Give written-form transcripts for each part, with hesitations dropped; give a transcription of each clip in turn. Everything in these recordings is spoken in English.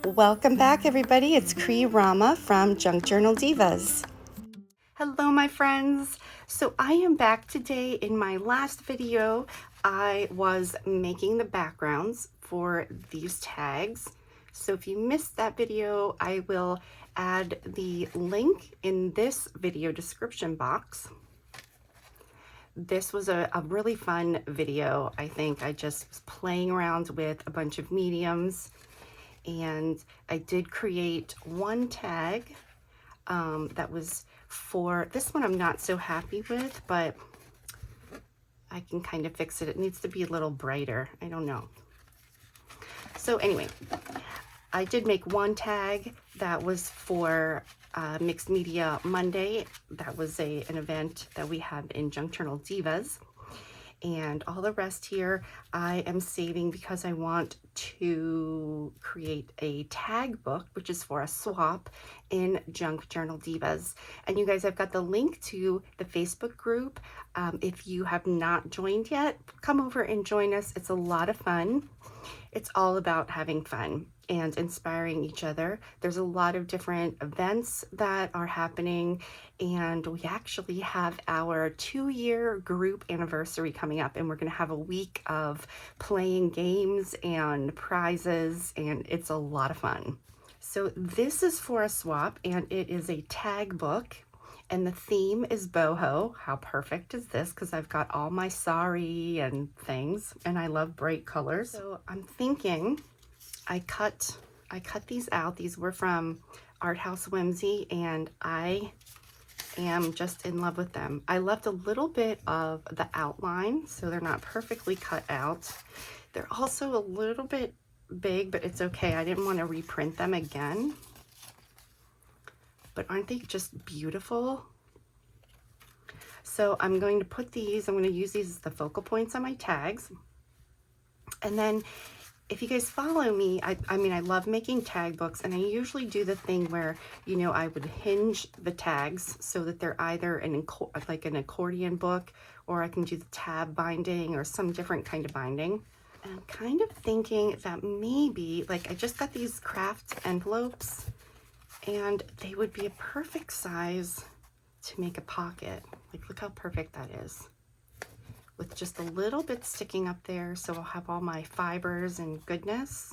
Welcome back, everybody. It's Rama from Junk Journal Divas. Hello, my friends. So I am back today. In my last video, I was making the backgrounds for these tags. So if you missed that video, I will add the link in this video description box. This was a really fun video. I think I just was playing around with a bunch of mediums, and I did create one tag that was for this one. I'm not so happy with, but I can kind of fix it. It needs to be a little brighter. I don't know. So anyway, I did make one tag that was for Mixed Media Monday. That was an event that we have in Junk Journal Divas. And all the rest here I am saving because I want to create a tag book, which is for a swap in Junk Journal Divas. And you guys, I've got the link to the Facebook group. If you have not joined yet, come over and join us. It's a lot of fun. It's all about having fun and inspiring each other. There's a lot of different events that are happening, and we actually have our 2-year group anniversary coming up, and we're going to have a week of playing games and prizes, and it's a lot of fun. So this is for a swap, and it is a tag book, and the theme is boho. How perfect is this? Because I've got all my saree and things, and I love bright colors. So I'm thinking I cut these out. These were from Art House Whimsy, and I am just in love with them. I left a little bit of the outline, so they're not perfectly cut out. They're also a little bit big, but it's okay. I didn't want to reprint them again. But aren't they just beautiful? So I'm going to put these, I'm going to use these as the focal points on my tags. And then if you guys follow me, I mean, I love making tag books, and I usually do the thing where, you know, I would hinge the tags so that they're either like an accordion book, or I can do the tab binding or some different kind of binding. And I'm kind of thinking that maybe, like, I just got these craft envelopes, and they would be a perfect size to make a pocket. Like, look how perfect that is, with just a little bit sticking up there, so I'll have all my fibers and goodness.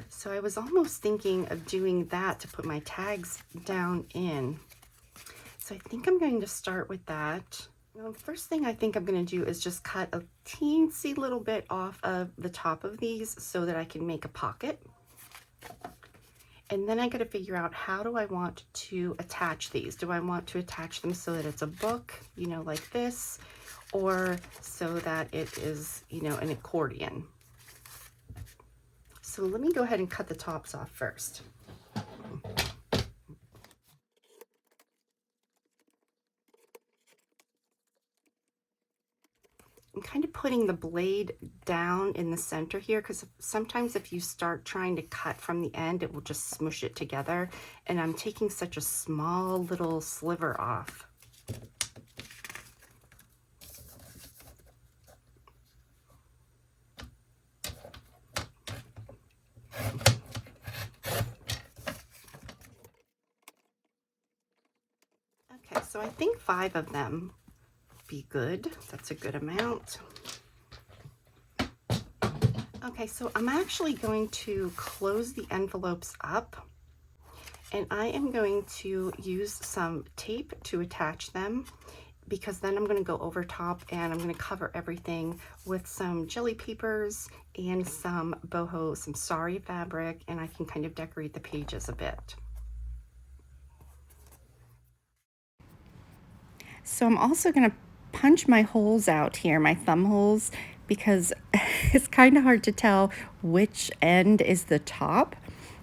So I was almost thinking of doing that to put my tags down in. So I think I'm going to start with that. The first thing I think I'm going to do is just cut a teensy little bit off of the top of these so that I can make a pocket. And then I got to figure out, how do I want to attach these? Do I want to attach them so that it's a book, you know, like this, or so that it is, you know, an accordion? So let me go ahead and cut the tops off first. I'm kind of putting the blade down in the center here, because sometimes if you start trying to cut from the end, it will just smush it together. And I'm taking such a small little sliver off. Okay, so I think 5 of them be good. That's a good amount. Okay, so I'm actually going to close the envelopes up, and I am going to use some tape to attach them, because then I'm going to go over top and I'm going to cover everything with some jelly papers and some boho, some saree fabric, and I can kind of decorate the pages a bit. So I'm also going to punch my holes out here, my thumb holes, because it's kind of hard to tell which end is the top.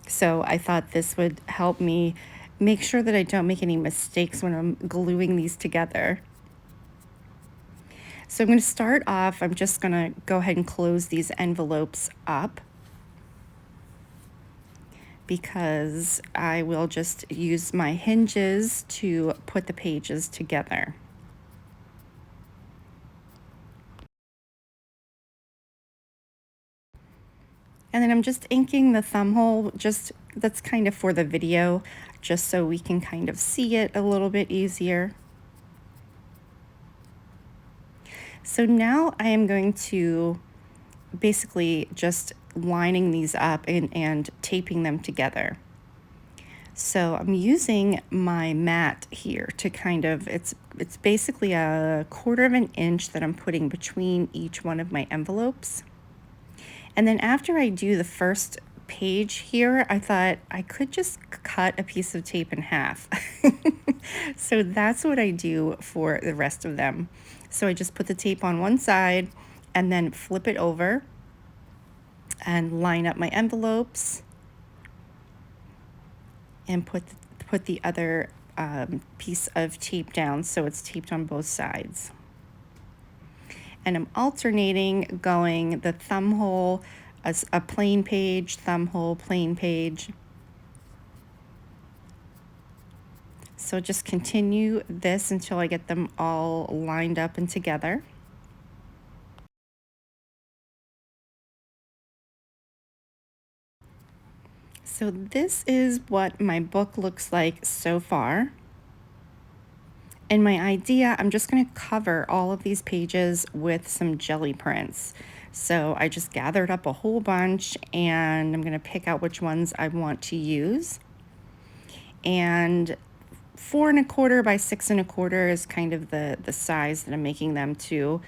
So I thought this would help me make sure that I don't make any mistakes when I'm gluing these together. So I'm going to start off, I'm just going to go ahead and close these envelopes up, because I will just use my hinges to put the pages together. And then I'm just inking the thumb hole, just that's kind of for the video, just so we can kind of see it a little bit easier. So now I am going to basically just lining these up and taping them together. So I'm using my mat here to kind of, it's basically a 1/4 of an inch that I'm putting between each one of my envelopes. And then after I do the first page here, I thought I could just cut a piece of tape in half. So that's what I do for the rest of them. So I just put the tape on one side and then flip it over and line up my envelopes and put the other piece of tape down so it's taped on both sides. And I'm alternating going the thumb hole as a plain page, thumb hole, plain page. So just continue this until I get them all lined up and together. So this is what my book looks like so far. And my idea, I'm just going to cover all of these pages with some jelly prints. So I just gathered up a whole bunch and I'm going to pick out which ones I want to use. And 4 1/4 by 6 1/4 is kind of the size that I'm making them to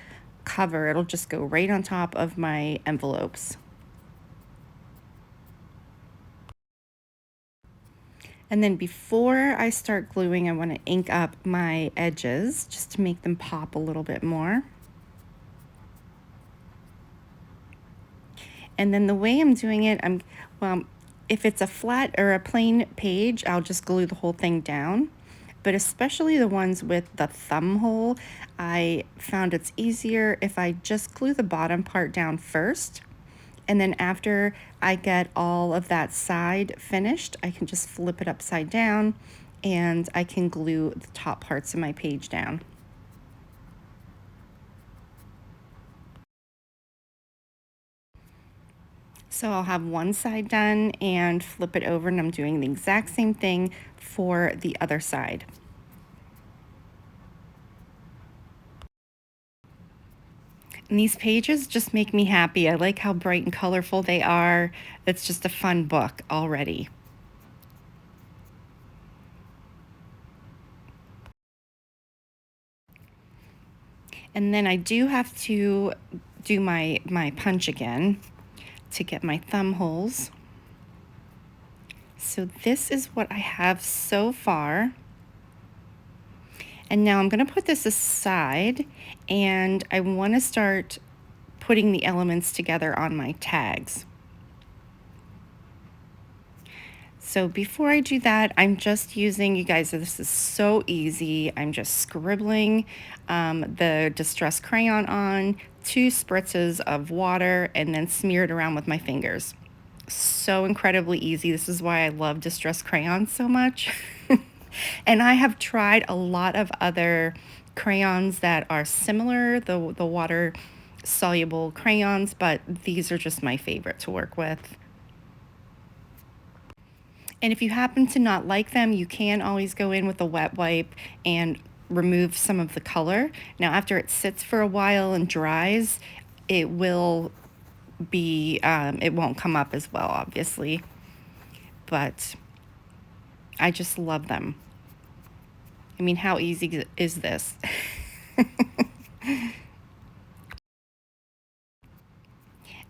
cover. It'll just go right on top of my envelopes. And then before I start gluing, I want to ink up my edges just to make them pop a little bit more. And then the way I'm doing it, well, if it's a flat or a plain page, I'll just glue the whole thing down. But especially the ones with the thumb hole, I found it's easier if I just glue the bottom part down first. And then after I get all of that side finished, I can just flip it upside down and I can glue the top parts of my page down. So I'll have one side done and flip it over, and I'm doing the exact same thing for the other side. And these pages just make me happy. I like how bright and colorful they are. It's just a fun book already. And then I do have to do my punch again to get my thumb holes. So this is what I have so far. And now I'm going to put this aside and I want to start putting the elements together on my tags. So before I do that, I'm just using, you guys, this is so easy. I'm just scribbling the distress crayon on, 2 spritzes of water, and then smear it around with my fingers. So incredibly easy. This is why I love distress crayons so much. And I have tried a lot of other crayons that are similar, the water soluble crayons, but these are just my favorite to work with. And if you happen to not like them, you can always go in with a wet wipe and remove some of the color. Now, after it sits for a while and dries, it will be, it won't come up as well, obviously. But I just love them. I mean, how easy is this?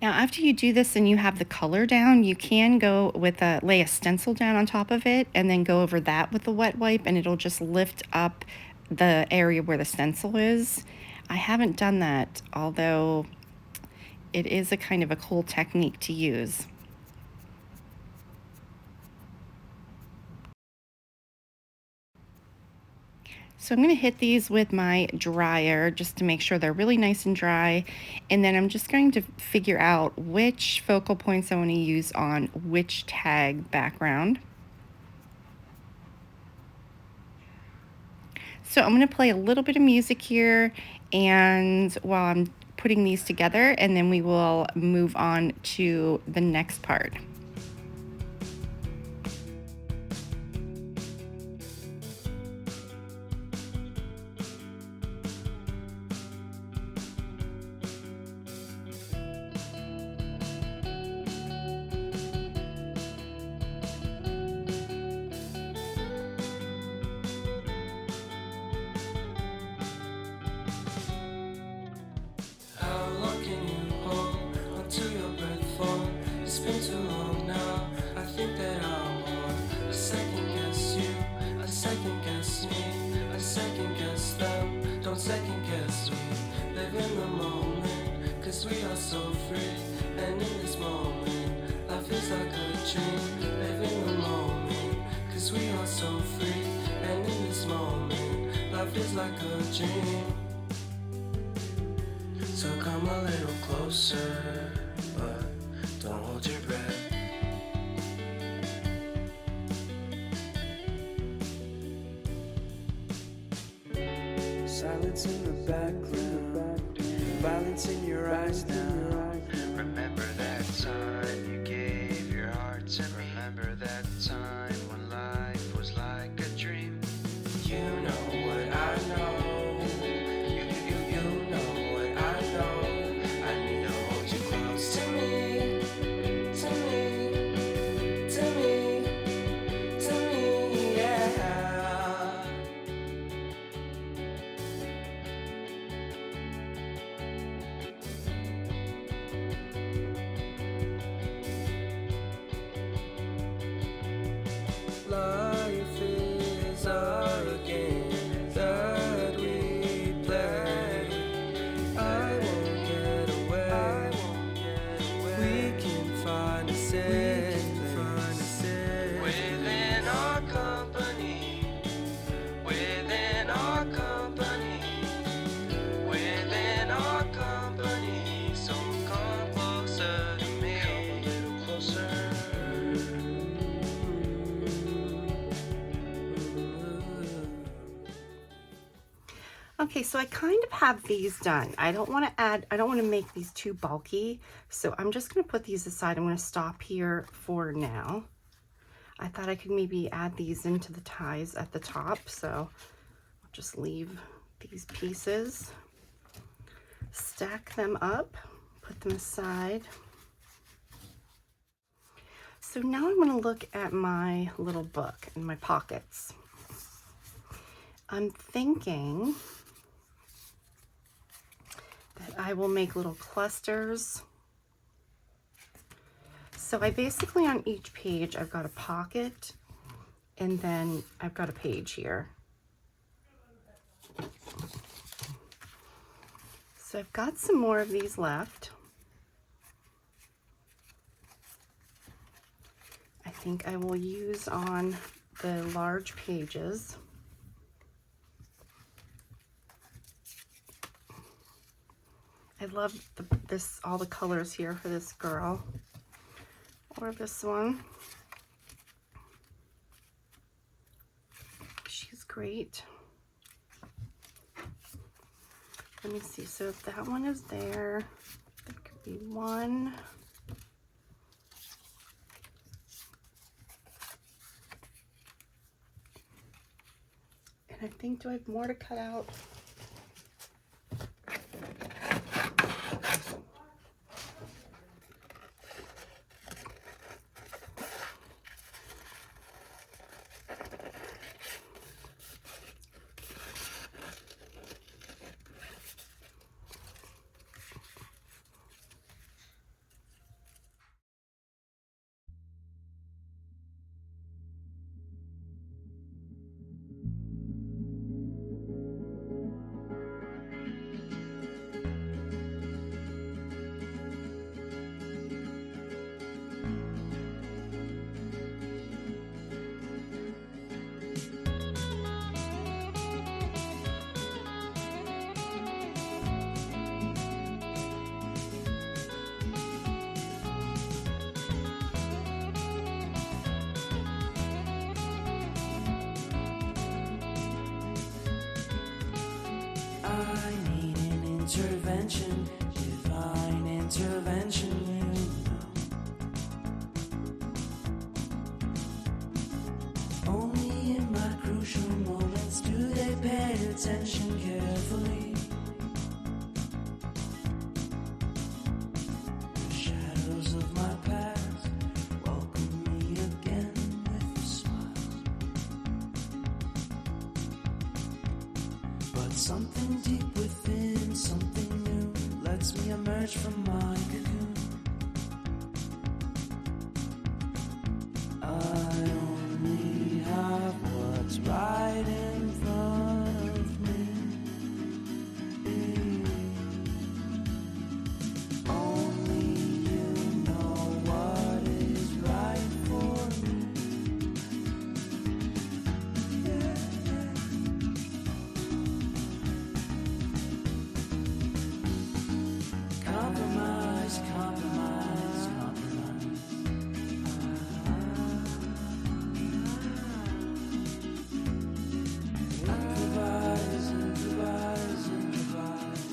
Now, after you do this and you have the color down, you can go with lay a stencil down on top of it and then go over that with the wet wipe, and it'll just lift up the area where the stencil is. I haven't done that, although it is a kind of a cool technique to use. So I'm going to hit these with my dryer just to make sure they're really nice and dry. And then I'm just going to figure out which focal points I want to use on which tag background. So I'm going to play a little bit of music here, and while I'm putting these together, and then we will move on to the next part. Second guess we live in the moment, cause we are so free. And in this moment, life is like a dream. Live in the moment, cause we are so free. And in this moment, life is like a dream. So come a little closer, but don't hold your breath. Silence in the background, violence in your eyes now. Remember that time you gave your heart to me. Remember that time when life was like a dream. You know what I know. You know what I know. I need to hold you close to me, to me, to me, to me, yeah. Life is a game that we play. I won't get away. We can find a safe place within our company. Within our company. Within our company. So come closer to me. Come a little closer. Okay, so I kind of have these done. I don't want to make these too bulky, so I'm just going to put these aside. I'm going to stop here for now. I thought I could maybe add these into the ties at the top, so I'll just leave these pieces, stack them up, put them aside. So now I'm going to look at my little book and my pockets. I'm thinking that I will make little clusters. So I basically, on each page, I've got a pocket, and then I've got a page here. So I've got some more of these left. I think I will use on the large pages. I love all the colors here for this girl, or this one. She's great. Let me see, so if that one is there, there could be one. And I think, do I have more to cut out? I need an intervention. intervention, you know. Only in my crucial moments do they pay attention carefully. The shadows of my past welcome me again with a smile. But something deep within, something new, lets me emerge from my cocoon. I only have what's right in front of me. Only you know what is right for me. Compromise, compromise, compromise. Improvise, improvise, improvise.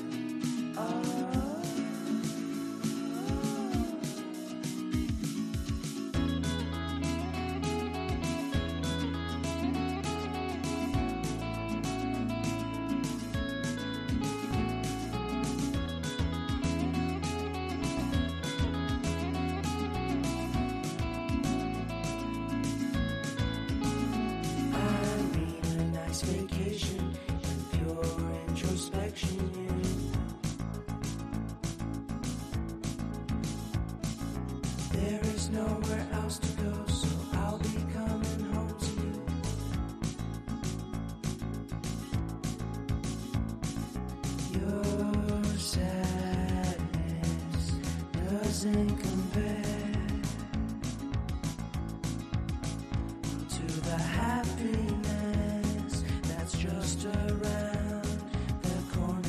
I mean a nice vacation and pure introspection, you know. There is nowhere else to go, so I'll be coming home to you. Your sadness doesn't compare to the happiness that's just around the corner.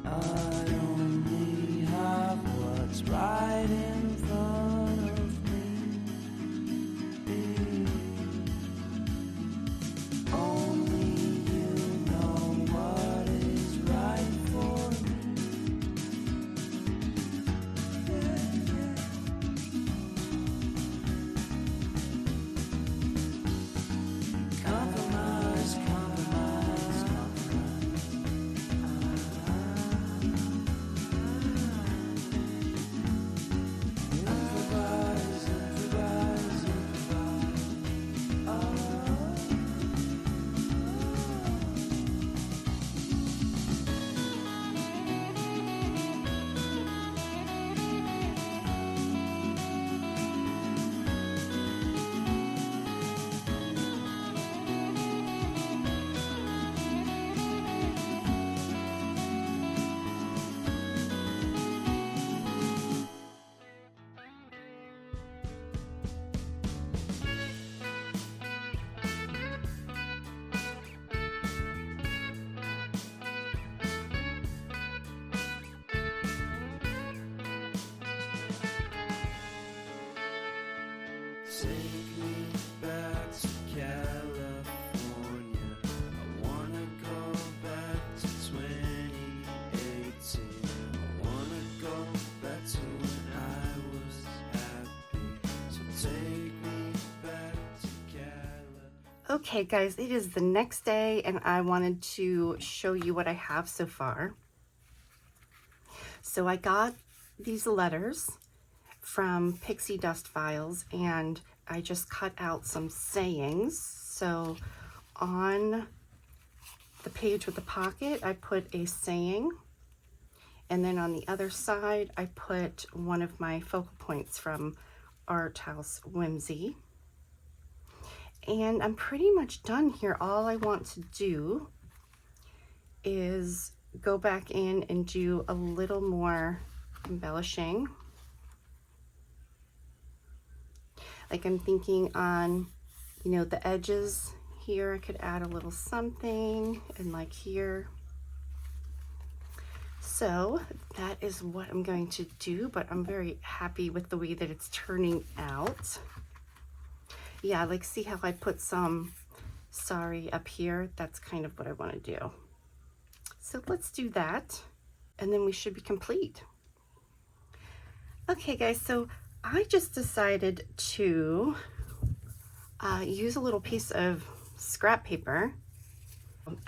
I only have what's right in front of me. Only you know what is right for me. Compromise, compromise, compromise. Improvise, improvise, improvise. Take me back to California. I wanna go back to 2018. I wanna go back to when I was happy. So take me back to California. Okay guys, it is the next day and I wanted to show you what I have so far. So I got these letters from Pixie Dust Files and I just cut out some sayings. So on the page with the pocket, I put a saying, and then on the other side, I put one of my focal points from Art House Whimsy. And I'm pretty much done here. All I want to do is go back in and do a little more embellishing. Like I'm thinking on, you know, the edges here, I could add a little something, and like here. So that is what I'm going to do, but I'm very happy with the way that it's turning out. Yeah, like see how I put some saree up here? That's kind of what I want to do. So let's do that. and then we should be complete. Okay guys, so I just decided to use a little piece of scrap paper.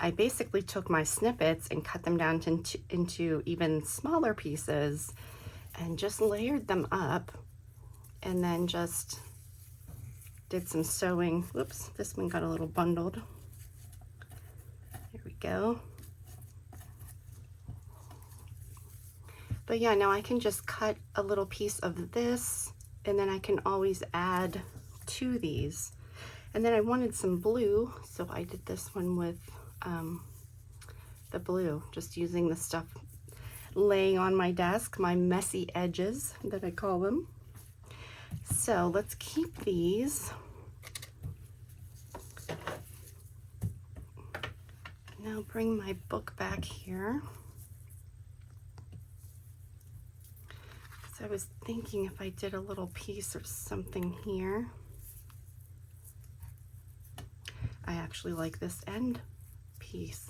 I basically took my snippets and cut them down into even smaller pieces and just layered them up, and then just did some sewing. Whoops, this one got a little bundled. There we go. But yeah, now I can just cut a little piece of this, and then I can always add to these. And then I wanted some blue, so I did this one with the blue, just using the stuff laying on my desk, my messy edges that I call them. So let's keep these. Now bring my book back here. So I was thinking if I did a little piece or something here. I actually like this end piece.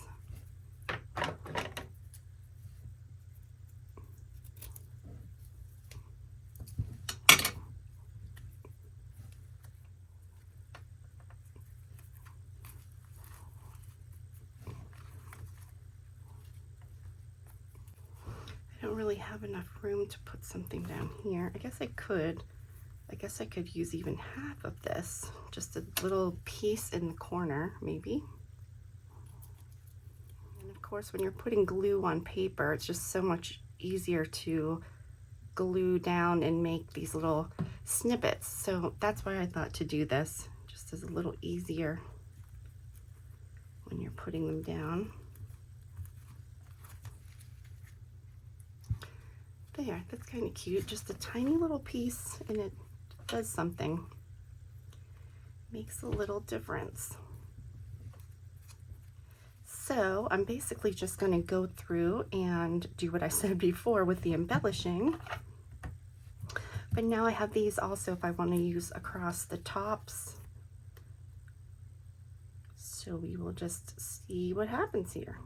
I don't really have enough room to put something down here. I guess I could use even half of this, just a little piece in the corner, maybe. And of course, when you're putting glue on paper, it's just so much easier to glue down and make these little snippets. So that's why I thought to do this, just as a little easier when you're putting them down. There, that's kind of cute. Just a tiny little piece, and it does something. Makes a little difference. So I'm basically just going to go through and do what I said before with the embellishing. But now I have these also if I want to use across the tops. So we will just see what happens here.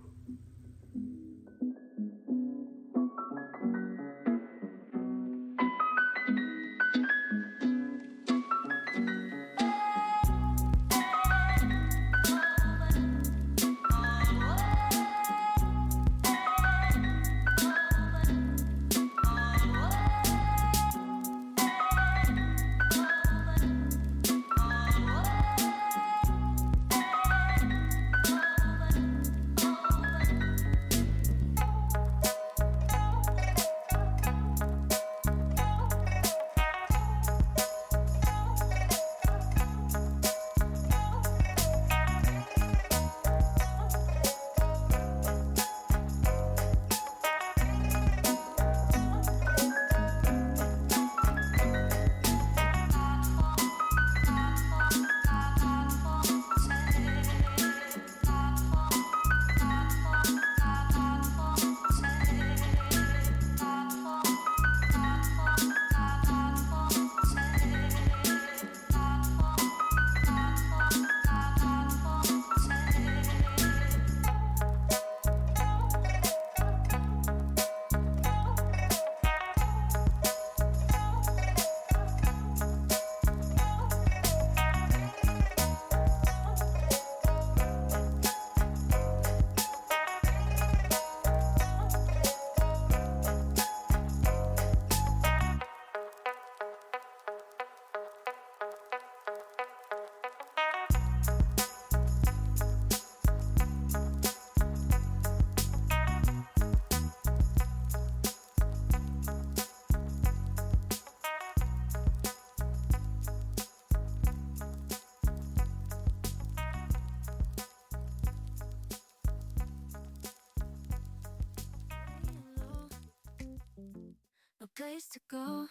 Place to go.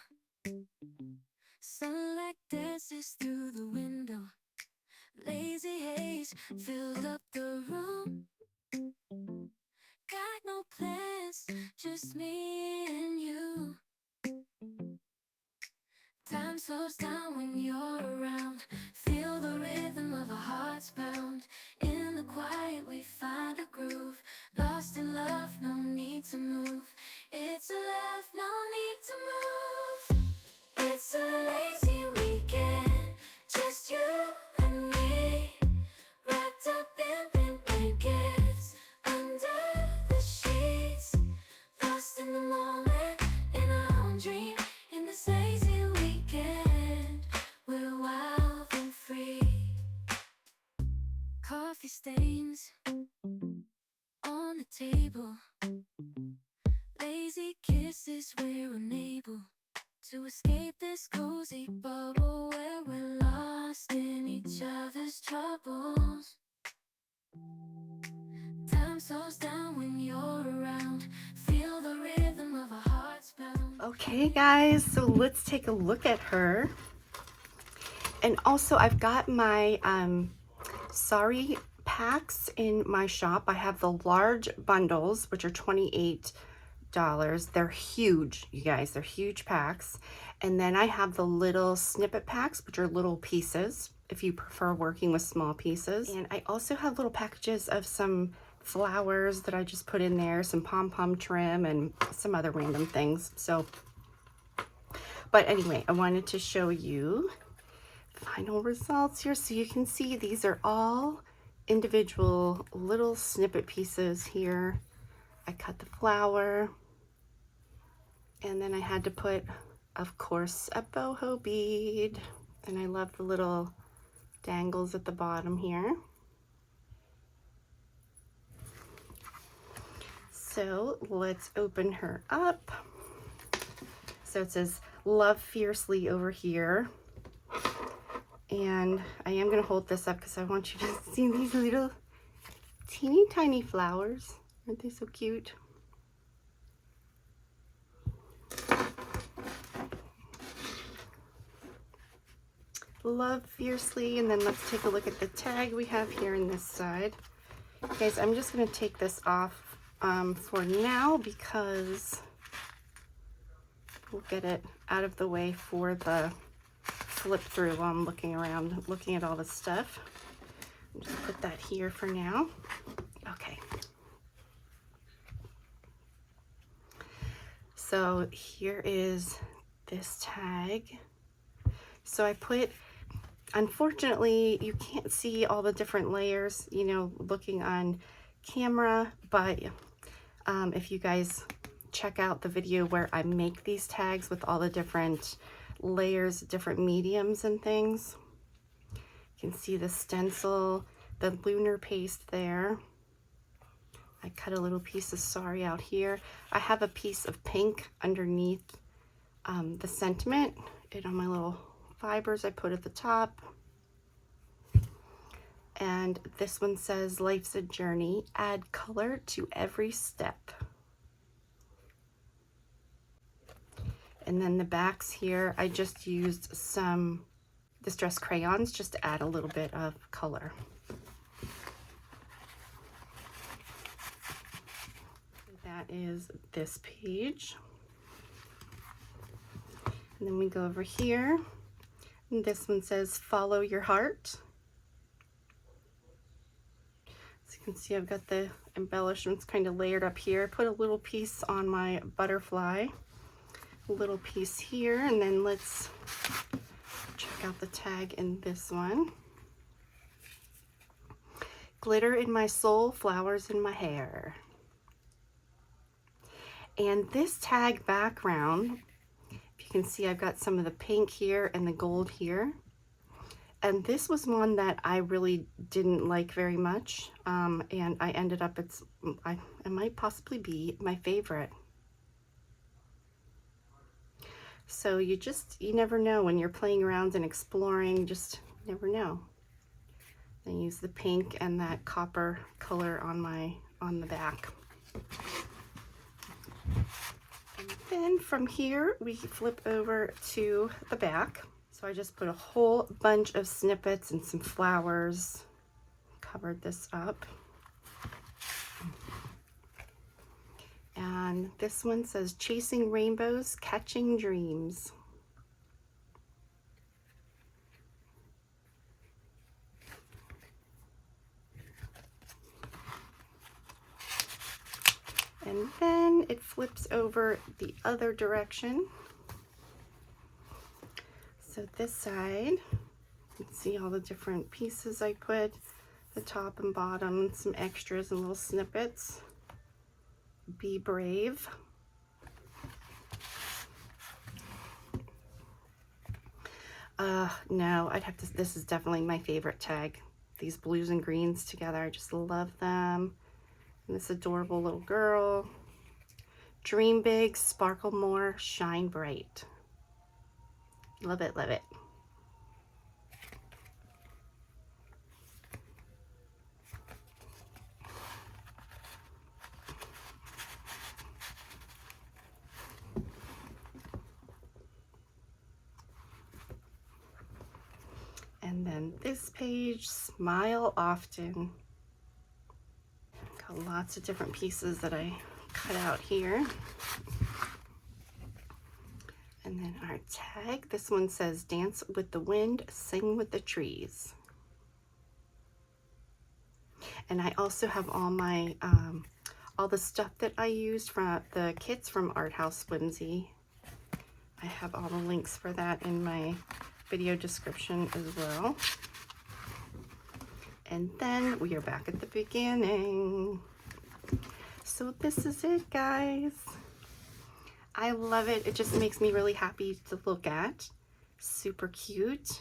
Sunlight dances through the window. Lazy haze filled up the room. Got no plans, just me and you. Time slows down when you're around. Feel the rhythm of our hearts pound. In the quiet we find a groove. Lost in love, no need to move. able to escape this cozy bubble where we're lost in each other's troubles. Time slows down when you're around. Feel the rhythm of our hearts pound. Okay guys, so let's take a look at her. And also I've got my saree packs in my shop. I have the large bundles, which are $28. They're huge, you guys. They're huge packs. And then I have the little snippet packs, which are little pieces if you prefer working with small pieces. And I also have little packages of some flowers that I just put in there, some pom-pom trim and some other random things. So, but anyway, I wanted to show you final results here so you can see these are all individual little snippet pieces here. I cut the flower, and then I had to put, of course, a boho bead, and I love the little dangles at the bottom here. So let's open her up. So it says love fiercely over here. And I am going to hold this up because I want you to see these little teeny tiny flowers. Aren't they so cute? Love fiercely. And then let's take a look at the tag we have here in this side. Guys, I'm just going to take this off for now because we'll get it out of the way for the flip through while I'm looking around, looking at all the stuff. I'll just put that here for now. Okay. So here is this tag. So I put, unfortunately, you can't see all the different layers, you know, looking on camera, but if you guys check out the video where I make these tags with all the different layers, different mediums and things, you can see the stencil, the lunar paste there. I cut a little piece of saree out here. I have a piece of pink underneath the sentiment, and on my little fibers I put at the top. And this one says life's a journey, add color to every step. And then the backs here, I just used some distress crayons just to add a little bit of color. That is this page. And then we go over here. And this one says follow your heart. So you can see I've got the embellishments kind of layered up here. Put a little piece on my butterfly, a little piece here, and then let's check out the tag in this one. Glitter in my soul, flowers in my hair. And this tag background, if you can see, I've got some of the pink here and the gold here. And this was one that I really didn't like very much. And I ended up, it might possibly be my favorite. So you never know when you're playing around and exploring, just never know. I use the pink and that copper color on the back. And then from here, we flip over to the back. So I just put a whole bunch of snippets and some flowers, covered this up. And this one says chasing rainbows, catching dreams. And then it flips over the other direction. So this side, you can see all the different pieces I put, the top and bottom, some extras and little snippets. Be brave. No, I'd have to, this is definitely my favorite tag. These blues and greens together, I just love them. And this adorable little girl. Dream big, sparkle more, shine bright. Love it, love it. And then this page, smile often. Got lots of different pieces that I cut out here. And then our tag, this one says, dance with the wind, sing with the trees. And I also have all my, all the stuff that I used from the kits from Art House Whimsy. I have all the links for that in my video description as well. And then we are back at the beginning. So this is it, guys. I love it. It just makes me really happy to look at. Super cute.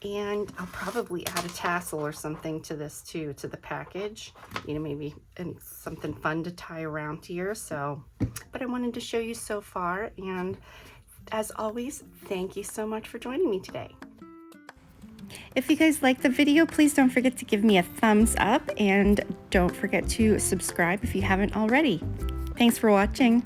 And I'll probably add a tassel or something to this too, to the package. You know, maybe something fun to tie around here. So, but I wanted to show you so far. And as always, thank you so much for joining me today. If you guys like the video, please don't forget to give me a thumbs up and don't forget to subscribe if you haven't already. Thanks for watching.